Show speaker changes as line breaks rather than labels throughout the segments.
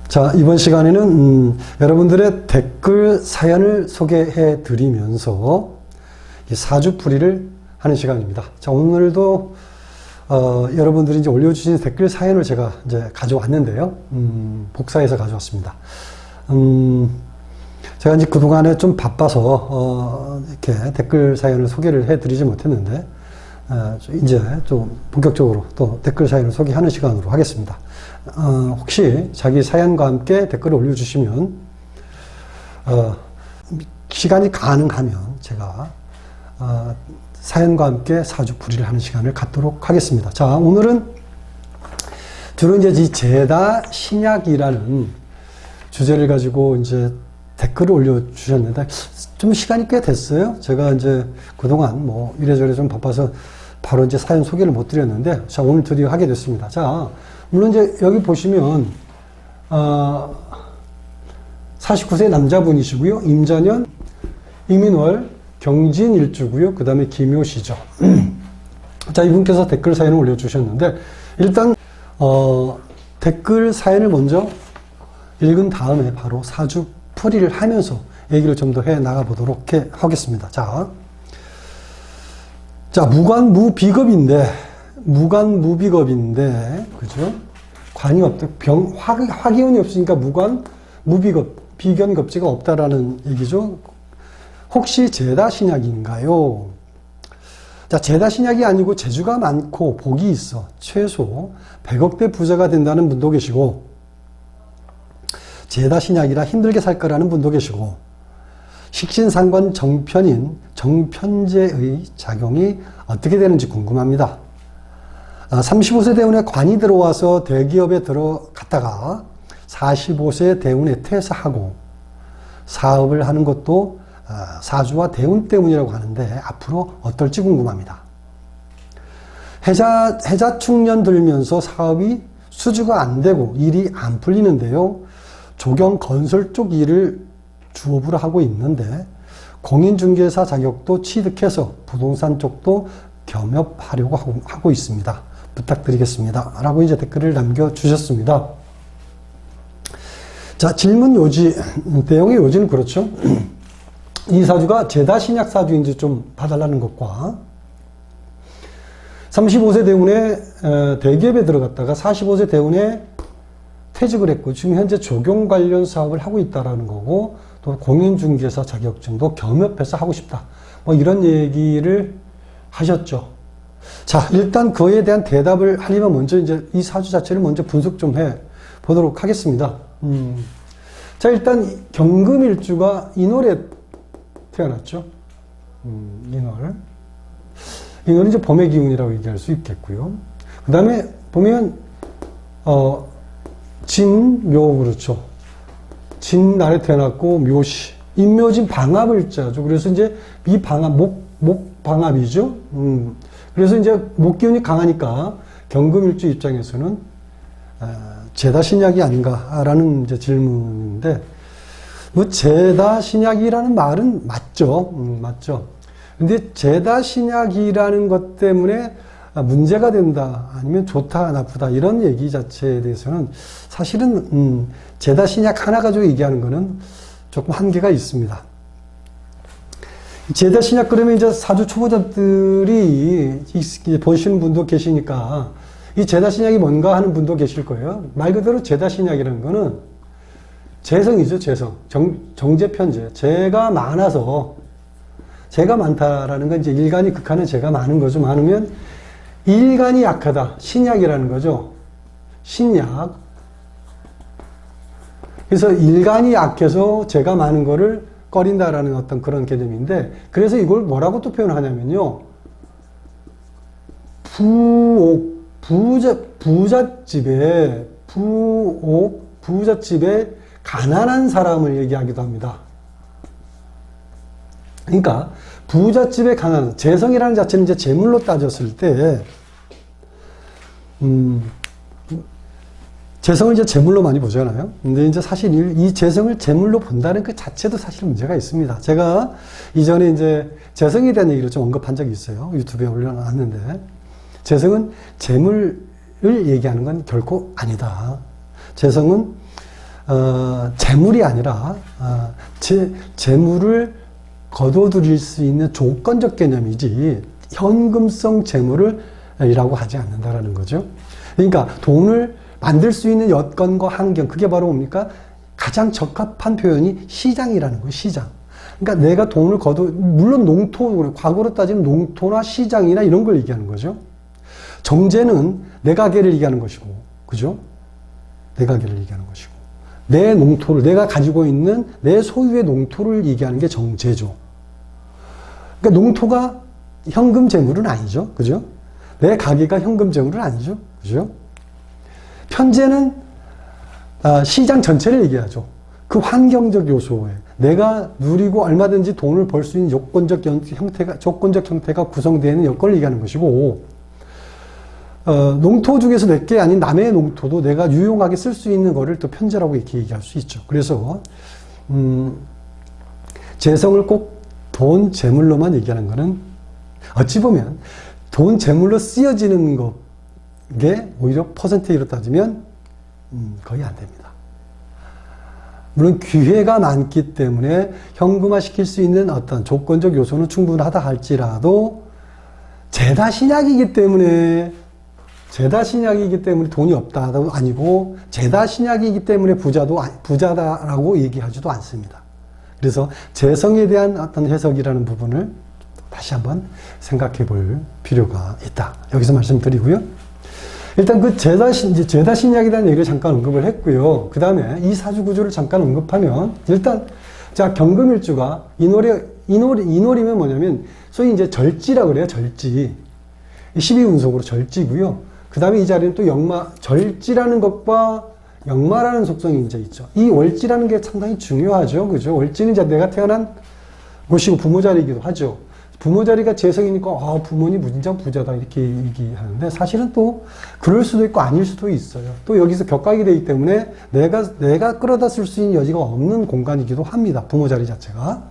자, 이번 시간에는 여러분들의 댓글 사연을 소개해 드리면서 사주풀이를 하는 시간입니다. 자, 오늘도 여러분들이 이제 올려주신 댓글 사연을 제가 이제 가져왔는데요. 복사해서 가져왔습니다. 제가 이제 그동안에 좀 바빠서 이렇게 댓글 사연을 소개를 해 드리지 못했는데 이제 좀 본격적으로 또 댓글 사연을 소개하는 시간으로 하겠습니다. 혹시 자기 사연과 함께 댓글을 올려주시면 시간이 가능하면 제가 사연과 함께 사주풀이를 하는 시간을 갖도록 하겠습니다. 자, 오늘은 주로 이제 이 제다 신약이라는 주제를 가지고 이제 댓글을 올려주셨는데 좀 시간이 꽤 됐어요. 제가 이제 그동안 뭐 이래저래 좀 바빠서 바로 이제 사연 소개를 못 드렸는데, 자, 오늘 드디어 하게 됐습니다. 자, 물론 이제 여기 보시면 49세 남자분이시고요. 임자년, 이민월, 경진일주고요. 그 다음에 기묘시죠. 자, 이분께서 댓글 사연을 올려주셨는데 일단 댓글 사연을 먼저 읽은 다음에 바로 사주 풀이를 하면서 얘기를 좀 더 해 나가 보도록 하겠습니다. 자, 무관무비겁인데, 그죠? 관이 없다. 화기운이 없으니까 무관, 무비겁, 비견겁지가 없다라는 얘기죠. 혹시 제다신약인가요? 자, 제다신약이 아니고 재주가 많고 복이 있어 최소 100억대 부자가 된다는 분도 계시고, 제다신약이라 힘들게 살 거라는 분도 계시고, 식신상관 정편인 정편제의 작용이 어떻게 되는지 궁금합니다. 35세 대운에 관이 들어와서 대기업에 들어갔다가 45세 대운에 퇴사하고 사업을 하는 것도 사주와 대운 때문이라고 하는데 앞으로 어떨지 궁금합니다. 해자축년 들면서 사업이 수주가 안 되고 일이 안 풀리는데요. 조경 건설 쪽 일을 주업으로 하고 있는데 공인중개사 자격도 취득해서 부동산 쪽도 겸업하려고 하고 있습니다. 부탁드리겠습니다. 라고 이제 댓글을 남겨주셨습니다. 자, 질문 요지, 내용의 요지는 그렇죠. 이 사주가 제다신약 사주인지 좀 봐달라는 것과 35세 대운에 대기업에 들어갔다가 45세 대운에 퇴직을 했고 지금 현재 조경 관련 사업을 하고 있다라는 거고, 또 공인중개사 자격증도 겸업해서 하고 싶다. 뭐 이런 얘기를 하셨죠. 자, 일단 그에 대한 대답을 하려면 먼저 이제 이 사주 자체를 먼저 분석 좀 해 보도록 하겠습니다. 자, 일단 경금일주가 인월에 태어났죠. 인월은 이제 봄의 기운이라고 얘기할 수 있겠고요. 그 다음에 보면 진묘, 그렇죠. 진날에 태어났고, 묘시. 인묘진 방합을자죠. 그래서 이제 미방합, 목방합이죠. 그래서 이제 목기운이 강하니까 경금일주 입장에서는 제다신약이 아닌가라는 이제 질문인데, 뭐 제다신약이라는 말은 맞죠. 맞죠. 근데 제다신약이라는 것 때문에 문제가 된다, 아니면 좋다, 나쁘다, 이런 얘기 자체에 대해서는 사실은 제다신약 하나 가지고 얘기하는 거는 조금 한계가 있습니다. 제다신약 그러면 이제 사주 초보자들이 보시는 분도 계시니까 이 제다신약이 뭔가 하는 분도 계실 거예요. 말 그대로 제다신약이라는 거는 재성이죠, 재성. 정제편제. 재가 많아서, 재가 많다라는 건 이제 일간이 극한의 재가 많은 거죠. 많으면 일간이 약하다. 신약이라는 거죠. 신약. 그래서 일간이 약해서 재가 많은 거를 꺼린다라는 어떤 그런 개념인데, 그래서 이걸 뭐라고 또 표현하냐면요. 부잣집에 가난한 사람을 얘기하기도 합니다. 그러니까 부잣집에 가난한, 재성이라는 자체는 이제 재물로 따졌을 때 재성을 이제 재물로 많이 보잖아요. 근데 이제 사실 이 재성을 재물로 본다는 그 자체도 사실 문제가 있습니다. 제가 이전에 이제 재성에 대한 얘기를 좀 언급한 적이 있어요. 유튜브에 올려놨는데, 재성은 재물을 얘기하는 건 결코 아니다. 재성은 재물이 아니라 재물을 거둬들일 수 있는 조건적 개념이지 현금성 재물을 이라고 하지 않는다라는 거죠. 그러니까 돈을 만들 수 있는 여건과 환경, 그게 바로 뭡니까? 가장 적합한 표현이 시장이라는 거예요. 시장. 그러니까 내가 돈을 물론 농토, 과거로 따지면 농토나 시장이나 이런 걸 얘기하는 거죠. 정제는 내 가게를 얘기하는 것이고, 그죠? 내 가게를 얘기하는 것이고, 내 농토를, 내가 가지고 있는 내 소유의 농토를 얘기하는 게 정제죠. 그러니까 농토가 현금 재물은 아니죠. 그죠? 내 가게가 현금 재물은 아니죠. 그죠? 편제는 시장 전체를 얘기하죠. 그 환경적 요소에 내가 누리고 얼마든지 돈을 벌 수 있는 조건적 형태가 구성되어 있는 여건을 얘기하는 것이고, 농토 중에서 내게 아닌 남의 농토도 내가 유용하게 쓸 수 있는 거를 또 편제라고 이렇게 얘기할 수 있죠. 그래서 재성을 꼭 돈, 재물로만 얘기하는 거는 어찌 보면 돈, 재물로 쓰여지는 게 오히려 퍼센테이로 따지면 거의 안 됩니다. 물론 기회가 많기 때문에 현금화 시킬 수 있는 어떤 조건적 요소는 충분하다 할지라도 죄다 신약이기 때문에 돈이 없다도 아니고 죄다 신약이기 때문에 부자다라고 얘기하지도 않습니다. 그래서 재성에 대한 어떤 해석이라는 부분을 다시 한번 생각해 볼 필요가 있다. 여기서 말씀드리고요. 일단 그 죄다 신약이라는 얘기를 잠깐 언급을 했고요. 그 다음에 이 사주 구조를 잠깐 언급하면, 일단, 자, 경금일주가 인월이면 뭐냐면, 소위 이제 절지라고 그래요. 절지. 12운송으로 절지고요. 그 다음에 이 자리는 또 절지라는 것과 역마라는 속성이 이제 있죠. 이 월지라는 게 상당히 중요하죠. 그죠? 월지는 이제 내가 태어난 곳이고 부모 자리이기도 하죠. 부모 자리가 재성이니까 부모님 무진장 부자다 이렇게 얘기하는데, 사실은 또 그럴 수도 있고 아닐 수도 있어요. 또 여기서 격각이 되기 때문에 내가 끌어다 쓸 수 있는 여지가 없는 공간이기도 합니다. 부모 자리 자체가.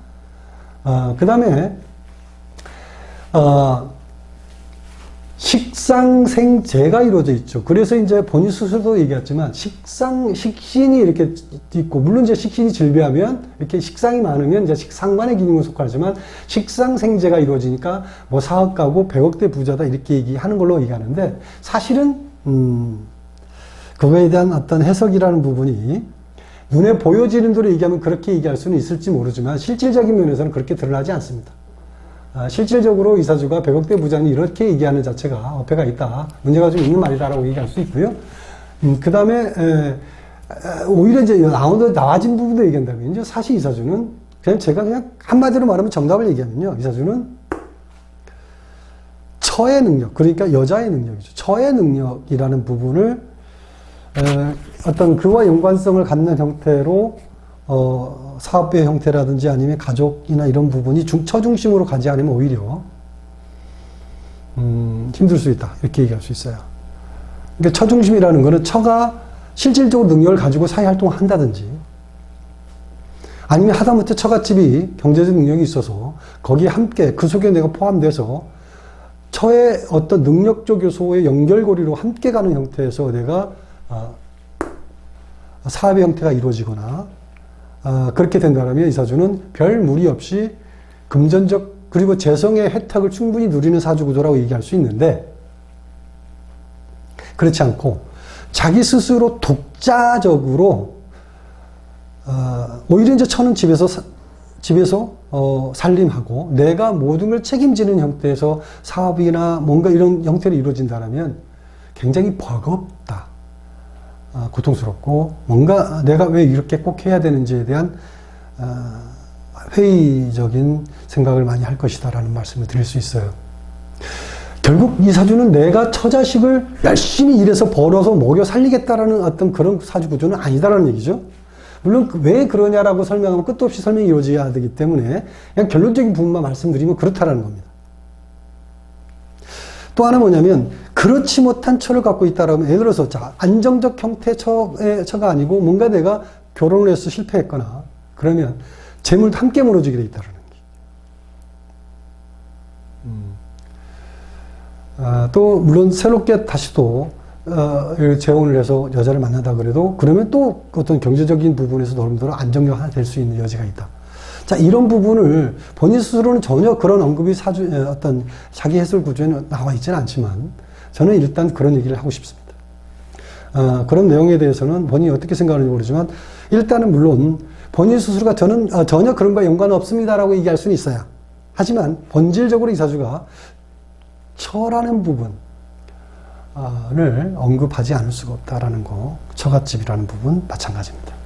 그 다음에 식상생재가 이루어져 있죠. 그래서 이제 본인 스스로도 얘기했지만 식신이 이렇게 있고, 물론 이제 식신이 질비하면 이렇게 식상이 많으면 이제 식상만의 기능을 속하지만 식상생재가 이루어지니까 뭐 사업가고 100억대 부자다 이렇게 얘기하는 걸로 얘기하는데, 사실은 그거에 대한 어떤 해석이라는 부분이 눈에 보여지는 대로 얘기하면 그렇게 얘기할 수는 있을지 모르지만 실질적인 면에서는 그렇게 드러나지 않습니다. 실질적으로 이 사주가 100억대 부자니 이렇게 얘기하는 자체가 어폐가 있다, 문제가 좀 있는 말이다라고 얘기할 수 있고요. 그 다음에 오히려 이제 나와진 부분도 얘기한다면, 이제 사실 이 사주는 제가 그냥 한마디로 말하면 정답을 얘기하면요, 이 사주는 처의 능력, 그러니까 여자의 능력이죠. 처의 능력이라는 부분을 어떤 그와 연관성을 갖는 형태로 사업의 형태라든지 아니면 가족이나 이런 부분이 처중심으로 가지 않으면 오히려 힘들 수 있다, 이렇게 얘기할 수 있어요. 그러니까 처중심이라는 거는 처가 실질적으로 능력을 가지고 사회활동을 한다든지, 아니면 하다못해 처갓집이 경제적 능력이 있어서 거기에 함께 그 속에 내가 포함돼서 처의 어떤 능력적 요소의 연결고리로 함께 가는 형태에서 내가 사업의 형태가 이루어지거나 그렇게 된다면 이 사주는 별 무리 없이 금전적 그리고 재성의 혜택을 충분히 누리는 사주 구조라고 얘기할 수 있는데, 그렇지 않고 자기 스스로 독자적으로 오히려 이제 처는 집에서 살림하고 내가 모든 걸 책임지는 형태에서 사업이나 뭔가 이런 형태로 이루어진다면 굉장히 버겁다, 고통스럽고 뭔가 내가 왜 이렇게 꼭 해야 되는지에 대한 회의적인 생각을 많이 할 것이다 라는 말씀을 드릴 수 있어요. 결국 이 사주는 내가 처자식을 열심히 일해서 벌어서 먹여 살리겠다라는 어떤 그런 사주 구조는 아니다라는 얘기죠. 물론 왜 그러냐라고 설명하면 끝도 없이 설명이 이루어져야 되기 때문에 그냥 결론적인 부분만 말씀드리면 그렇다라는 겁니다. 또 하나 뭐냐면, 그렇지 못한 처를 갖고 있다라면, 예를 들어서 자, 안정적 형태의 처가 아니고 뭔가 내가 결혼을 해서 실패했거나 그러면 재물도 함께 무너지게 돼 있다라는 게. 또 물론 새롭게 다시 또 재혼을 해서 여자를 만난다 그래도 그러면 또 어떤 경제적인 부분에서 나름대로 안정력 하나 될 수 있는 여지가 있다. 자, 이런 부분을 본인 스스로는 전혀 그런 언급이 어떤 자기 해설 구조에는 나와 있지는 않지만 저는 일단 그런 얘기를 하고 싶습니다. 그런 내용에 대해서는 본인이 어떻게 생각하는지 모르지만 일단은 물론 본인 스스로가 저는 전혀 그런 거에 연관은 없습니다라고 얘기할 수는 있어요. 하지만 본질적으로 이사주가 처라는 부분을 언급하지 않을 수가 없다라는 거, 처갓집이라는 부분 마찬가지입니다.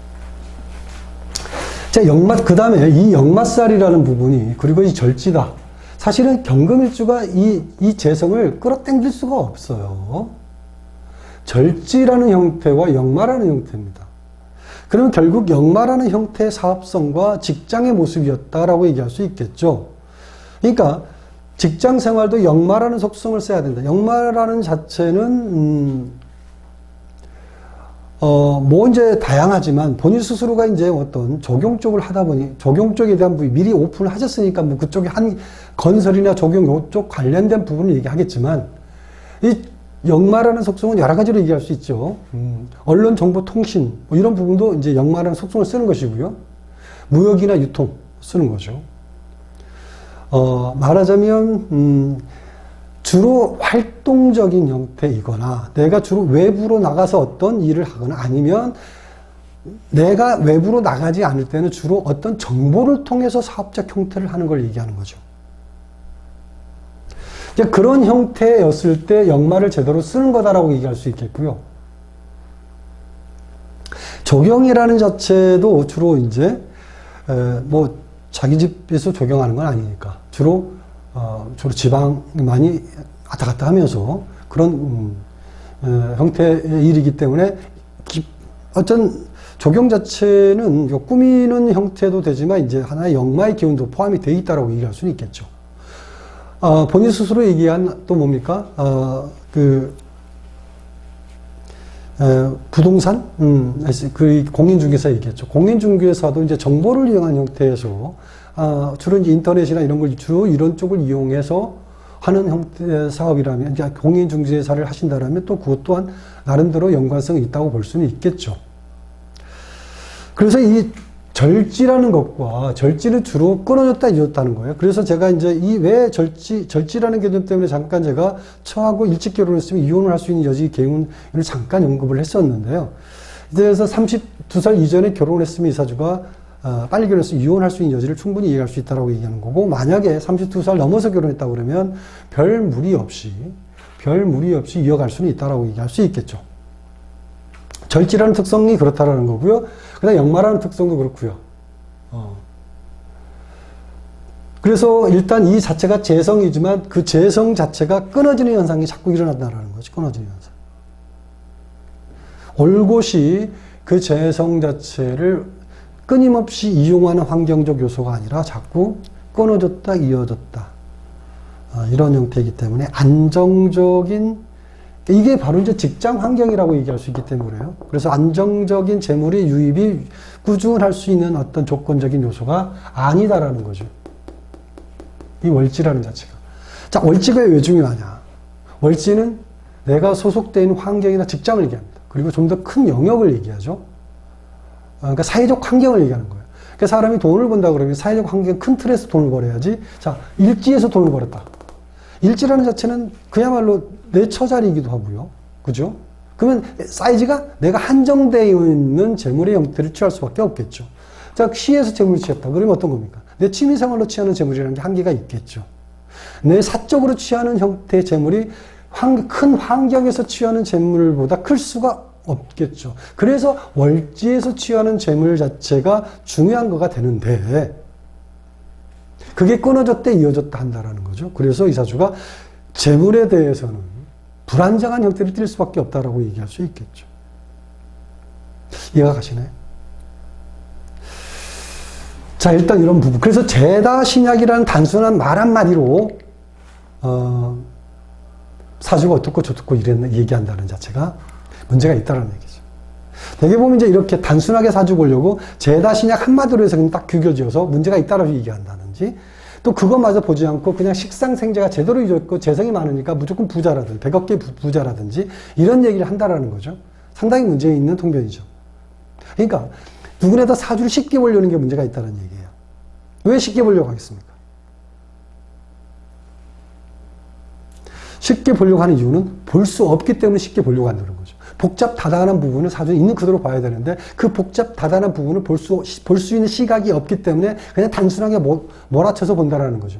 자, 그 다음에 이 역마살이라는 부분이, 그리고 이 절지다. 사실은 경금일주가 이 재성을 끌어당길 수가 없어요. 절지라는 형태와 역마라는 형태입니다. 그러면 결국 역마라는 형태의 사업성과 직장의 모습이었다라고 얘기할 수 있겠죠. 그러니까 직장 생활도 역마라는 속성을 써야 된다. 역마라는 자체는 뭐 이제 다양하지만 본인 스스로가 이제 어떤 적용 쪽을 하다 보니 적용 쪽에 대한 부분 미리 오픈을 하셨으니까 뭐 그쪽에 한 건설이나 적용 요쪽 관련된 부분을 얘기하겠지만 이 역마라는 속성은 여러 가지로 얘기할 수 있죠. 언론, 정보, 통신 뭐 이런 부분도 이제 역마라는 속성을 쓰는 것이고요. 무역이나 유통 쓰는 거죠. 말하자면 주로 활동적인 형태이거나 내가 주로 외부로 나가서 어떤 일을 하거나 아니면 내가 외부로 나가지 않을 때는 주로 어떤 정보를 통해서 사업적 형태를 하는 걸 얘기하는 거죠. 그런 형태였을 때 역마를 제대로 쓰는 거다라고 얘기할 수 있겠고요. 조경이라는 자체도 주로 이제 뭐 자기 집에서 조경하는 건 아니니까 주로 지방 많이 왔다 갔다 하면서 그런 형태의 일이기 때문에 어떤 조경 자체는 꾸미는 형태도 되지만 이제 하나의 역마의 기운도 포함이 되어 있다라고 얘기할 수는 있겠죠. 본인 스스로 얘기한 또 뭡니까? 부동산? 그 공인중개사 얘기했죠. 공인중개사도 이제 정보를 이용한 형태에서 주로 이제 인터넷이나 이런 걸 주로 이런 쪽을 이용해서 하는 형태의 사업이라면, 이제 공인중개사를 하신다라면 또 그것 또한 나름대로 연관성이 있다고 볼 수는 있겠죠. 그래서 이 절지라는 것과 절지는 주로 끊어졌다 이어졌다는 거예요. 그래서 제가 이제 이 왜 절지라는 개념 때문에 잠깐 제가 처하고 일찍 결혼했으면 이혼을 할 수 있는 여지 개운을 잠깐 언급을 했었는데요. 그래서 32살 이전에 결혼했으면 이 사주가 빨리 결혼해서 이혼할 수 있는 여지를 충분히 이해할 수 있다고 얘기하는 거고, 만약에 32살 넘어서 결혼했다고 그러면 별 무리 없이 이어갈 수는 있다고 얘기할 수 있겠죠. 절지라는 특성이 그렇다라는 거고요. 그다음 역마라는 특성도 그렇고요. 그래서 일단 이 자체가 재성이지만 그 재성 자체가 끊어지는 현상이 자꾸 일어난다는 거죠. 끊어지는 현상. 올곧이 그 재성 자체를 끊임없이 이용하는 환경적 요소가 아니라 자꾸 끊어졌다 이어졌다. 이런 형태이기 때문에 안정적인, 이게 바로 이제 직장 환경이라고 얘기할 수 있기 때문에 그래요. 그래서 안정적인 재물의 유입이 꾸준할 수 있는 어떤 조건적인 요소가 아니다라는 거죠. 이 월지라는 자체가. 자, 월지가 왜 중요하냐? 월지는 내가 소속되어 있는 환경이나 직장을 얘기합니다. 그리고 좀 더 큰 영역을 얘기하죠. 그러니까 사회적 환경을 얘기하는 거예요. 그러니까 사람이 돈을 번다 그러면 사회적 환경 큰 틀에서 돈을 벌어야지. 자, 일지에서 돈을 벌었다. 일지라는 자체는 그야말로 내 처자리이기도 하고요. 그죠? 그러면 사이즈가 내가 한정되어 있는 재물의 형태를 취할 수밖에 없겠죠. 자, 시에서 재물을 취했다. 그러면 어떤 겁니까? 내 취미생활로 취하는 재물이라는 게 한계가 있겠죠. 내 사적으로 취하는 형태의 재물이 큰 환경에서 취하는 재물보다 클 수가 없겠죠. 그래서 월지에서 취하는 재물 자체가 중요한 거가 되는데 그게 끊어졌다 이어졌다 한다라는 거죠. 그래서 이 사주가 재물에 대해서는 불안정한 형태를 띌 수밖에 없다라고 얘기할 수 있겠죠. 이해가 가시나요? 자, 일단 이런 부분. 그래서 제다 신약이라는 단순한 말 한마디로 사주가 어떻고 저떻고 얘기한다는 자체가 문제가 있다는 얘기죠. 되게 보면 이제 이렇게 단순하게 사주 보려고 제다 신약 한마디로 해서 그냥 딱 규결지어서 문제가 있다라고 얘기한다든지, 또 그것마저 보지 않고 그냥 식상생재가 제대로 이루어졌고 재성이 많으니까 무조건 부자라든지 100억 개 부자라든지 이런 얘기를 한다라는 거죠. 상당히 문제 있는 통변이죠. 그러니까 누구나 사주를 쉽게 보려는 게 문제가 있다는 얘기예요. 왜 쉽게 보려고 하겠습니까? 쉽게 보려고 하는 이유는 볼 수 없기 때문에 쉽게 보려고 한다는 거죠. 복잡 다단한 부분을 사주는 있는 그대로 봐야 되는데 그 복잡 다단한 부분을 볼 수 있는 시각이 없기 때문에 그냥 단순하게 몰아쳐서 본다라는 거죠.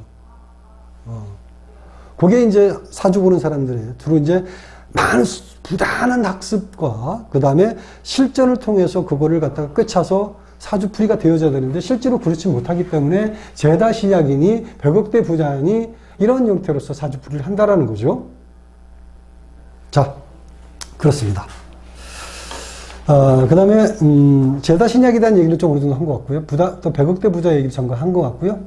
그게 이제 사주 보는 사람들이에요. 주로 이제 많은 부단한 학습과 그 다음에 실전을 통해서 그거를 갖다가 꿰차서 사주풀이가 되어져야 되는데 실제로 그렇지 못하기 때문에 재다신약이니 100억대 부자니 이런 형태로서 사주풀이를 한다라는 거죠. 자, 그렇습니다. 그 다음에 재다신약에 대한 얘기를 좀 어느 정도 한 것 같고요. 또 100억대 부자 얘기를 잠깐 한 것 같고요.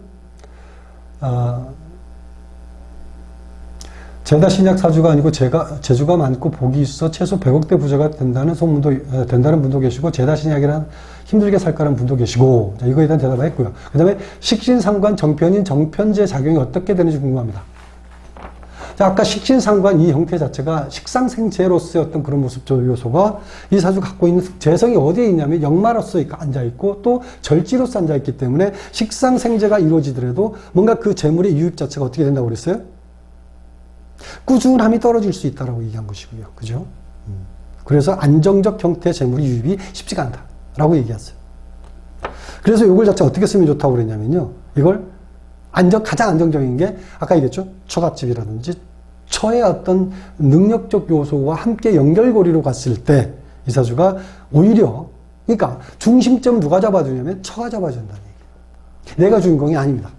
재다신약 사주가 아니고 재주가 많고 복이 있어 최소 100억대 부자가 된다는 소문도 된다는 분도 계시고 재다신약이란 힘들게 살 거라는 분도 계시고 자, 이거에 대한 대답을 했고요. 그 다음에 식신상관 정편인 정편제 작용이 어떻게 되는지 궁금합니다. 자, 아까 식신상관 이 형태 자체가 식상생재로서의 어떤 그런 모습적 요소가 이 사주 갖고 있는 재성이 어디에 있냐면 역마로서 앉아있고 또 절지로서 앉아있기 때문에 식상생재가 이루어지더라도 뭔가 그 재물의 유입 자체가 어떻게 된다고 그랬어요? 꾸준함이 떨어질 수 있다라고 얘기한 것이고요. 그죠? 그래서 안정적 형태의 재물의 유입이 쉽지가 않다라고 얘기했어요. 그래서 이걸 자체 어떻게 쓰면 좋다고 그랬냐면요. 이걸 가장 안정적인 게 아까 얘기했죠. 처갓집이라든지 처의 어떤 능력적 요소와 함께 연결고리로 갔을 때 이 사주가 오히려 그러니까 중심점 누가 잡아주냐면 처가 잡아준다는 얘기예요. 내가 주인공이 아닙니다.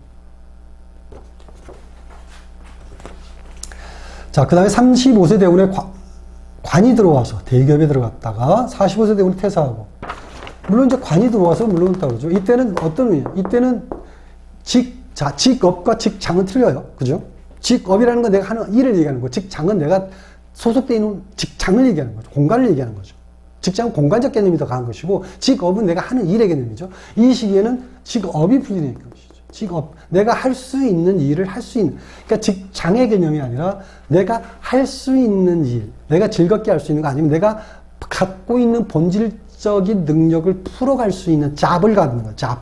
자, 그 다음에 35세 대운에 관이 들어와서 대기업에 들어갔다가 45세 대운에 퇴사하고 물론 이제 관이 들어와서 물론 따르죠. 이때는 어떤 의미예요? 이때는 직업과 직장은 틀려요. 그죠? 직업이라는 건 내가 하는 일을 얘기하는 거고 직장은 내가 소속되어 있는 직장을 얘기하는 거죠. 공간을 얘기하는 거죠. 직장은 공간적 개념이 더 강한 것이고 직업은 내가 하는 일의 개념이죠. 이 시기에는 직업이 풀리는 것이죠. 직업, 내가 할 수 있는 일을 할 수 있는, 그러니까 직장의 개념이 아니라 내가 할 수 있는 일, 내가 즐겁게 할 수 있는 거 아니면 내가 갖고 있는 본질적인 능력을 풀어갈 수 있는 잡을 갖는 거예요. 잡.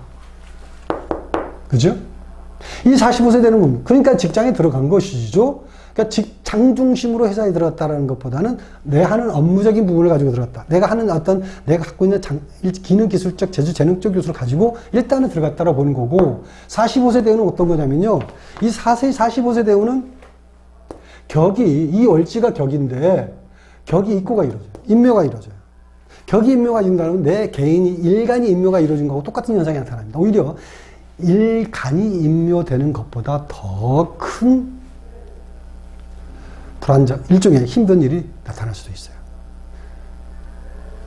그죠? 이 45세대는 뭡니까? 그러니까 직장에 들어간 것이죠. 그러니까 직장 중심으로 회사에 들어갔다는 것보다는 내 하는 업무적인 부분을 가지고 들어갔다. 내가 하는 내가 갖고 있는 기능 기술적, 재능적 요소를 가지고 일단은 들어갔다라고 보는 거고 45세 대우는 어떤 거냐면요. 이 45세 대우는 이 월지가 격인데 격이 입고가 이루어져요. 인묘가 이루어져요. 격이 인묘가 이룬다면 내 일간이 인묘가 이루어진 거하고 똑같은 현상이 나타납니다. 오히려 일간이 인묘되는 것보다 더 큰 불안정, 일종의 힘든 일이 나타날 수도 있어요.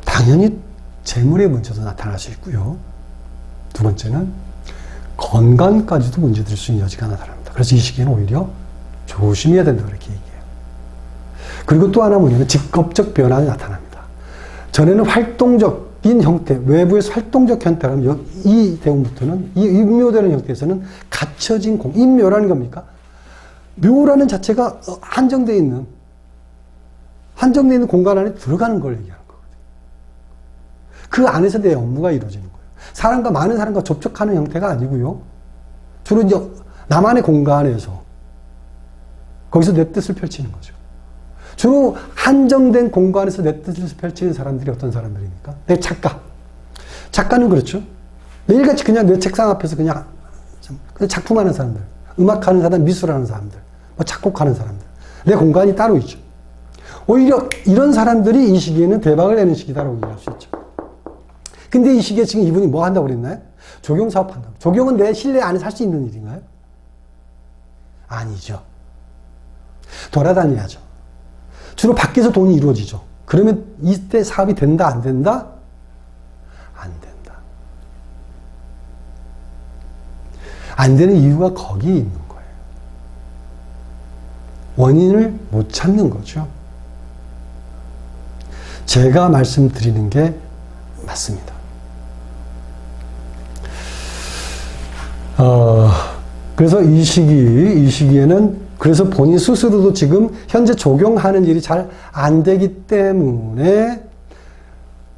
당연히 재물의 문제도 나타날 수 있고요. 두 번째는 건강까지도 문제될 수 있는 여지가 나타납니다. 그래서 이 시기에는 오히려 조심해야 된다 그렇게 얘기해요. 그리고 또 하나 뭐냐면 직업적 변화가 나타납니다. 전에는 활동적인 형태, 외부에서 활동적 형태라면 이 대운부터는 이 인묘되는 형태에서는 갇혀진 인묘라는 겁니까? 묘라는 자체가 한정되어 있는 공간 안에 들어가는 걸 얘기하는 거거든요. 그 안에서 내 업무가 이루어지는 거예요. 많은 사람과 접촉하는 형태가 아니고요. 주로 이제 나만의 공간에서 거기서 내 뜻을 펼치는 거죠. 주로 한정된 공간에서 내 뜻을 펼치는 사람들이 어떤 사람들입니까? 내 작가. 작가는 그렇죠. 매일같이 그냥 내 책상 앞에서 그냥 작품하는 사람들. 음악하는 사람, 미술하는 사람들, 작곡하는 사람들. 내 공간이 따로 있죠. 오히려 이런 사람들이 이 시기에는 대박을 내는 시기다라고 얘기할 수 있죠. 근데 이 시기에 지금 이분이 뭐 한다고 그랬나요? 조경 사업 한다고. 조경은 내 실내 안에서 할 수 있는 일인가요? 아니죠. 돌아다녀야죠. 주로 밖에서 돈이 이루어지죠. 그러면 이때 사업이 된다, 안 된다? 안 된다. 안 되는 이유가 거기에 있는 거예요. 원인을 못 찾는 거죠. 제가 말씀드리는 게 맞습니다. 그래서 이 시기에는 그래서 본인 스스로도 지금 현재 적용하는 일이 잘 안 되기 때문에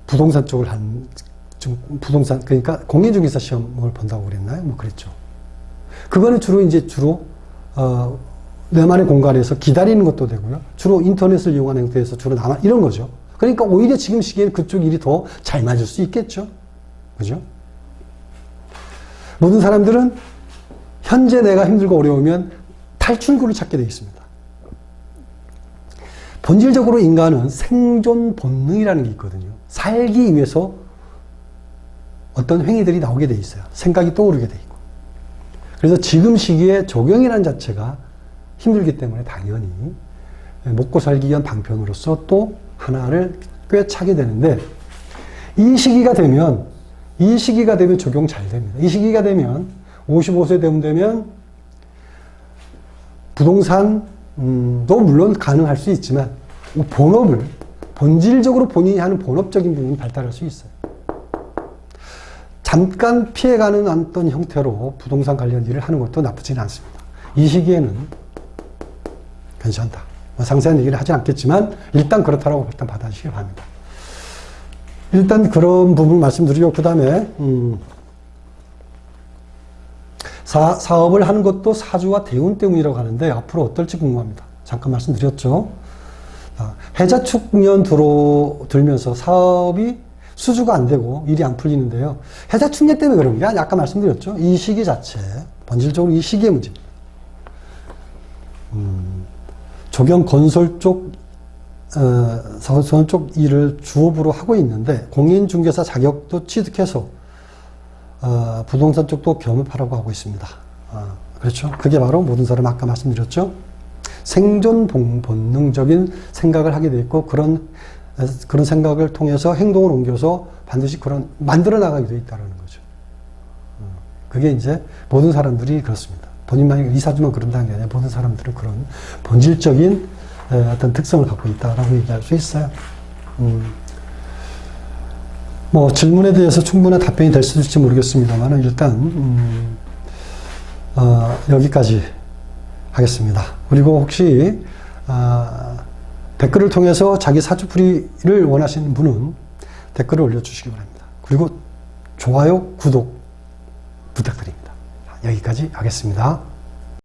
부동산 쪽을 부동산, 그러니까 공인중개사 시험을 본다고 그랬나요? 뭐 그랬죠. 그거는 주로, 내만의 공간에서 기다리는 것도 되고요. 주로 인터넷을 이용하는 형태에서 주로 이런 거죠. 그러니까 오히려 지금 시기에는 그쪽 일이 더 잘 맞을 수 있겠죠. 그죠? 모든 사람들은 현재 내가 힘들고 어려우면 탈출구를 찾게 되어 있습니다. 본질적으로 인간은 생존 본능이라는 게 있거든요. 살기 위해서 어떤 행위들이 나오게 돼 있어요. 생각이 떠오르게 돼 있고. 그래서 지금 시기에 적용이라는 자체가 힘들기 때문에 당연히 먹고 살기 위한 방편으로서 또 하나를 꿰차게 되는데 이 시기가 되면 적용 잘 됩니다. 이 시기가 되면 55세 되면 부동산도 물론 가능할 수 있지만 본업을 본질적으로 본인이 하는 본업적인 부분이 발달할 수 있어요. 잠깐 피해가는 어떤 형태로 부동산 관련 일을 하는 것도 나쁘지는 않습니다. 이 시기에는 괜찮다. 상세한 얘기를 하진 않겠지만 일단 그렇다라고 일단 받아주시기 바랍니다. 일단 그런 부분 말씀드리고 그 다음에 사업을 하는 것도 사주와 대운 때문이라고 하는데 앞으로 어떨지 궁금합니다. 잠깐 말씀드렸죠. 해자축년 들면서 사업이 수주가 안 되고 일이 안 풀리는데요. 해자축년 때문에 그런 게 아까 말씀드렸죠. 이 시기 자체, 본질적으로 이 시기의 문제입니다. 조경 건설 쪽 일을 주업으로 하고 있는데 공인중개사 자격도 취득해서 부동산 쪽도 겸업하라고 하고 있습니다. 그렇죠. 그게 바로 모든 사람 아까 말씀드렸죠. 생존 본능적인 생각을 하게 돼 있고 그런 생각을 통해서 행동을 옮겨서 반드시 만들어 나가게 돼 있다는 거죠. 그게 이제 모든 사람들이 그렇습니다. 본인만이 이사주만 그런다는 게 아니라 모든 사람들은 그런 본질적인 어떤 특성을 갖고 있다라고 얘기할 수 있어요. 뭐 질문에 대해서 충분한 답변이 될 수 있을지 모르겠습니다만 일단 여기까지 하겠습니다. 그리고 혹시 댓글을 통해서 자기 사주풀이를 원하시는 분은 댓글을 올려주시기 바랍니다. 그리고 좋아요, 구독 부탁드립니다. 여기까지 하겠습니다.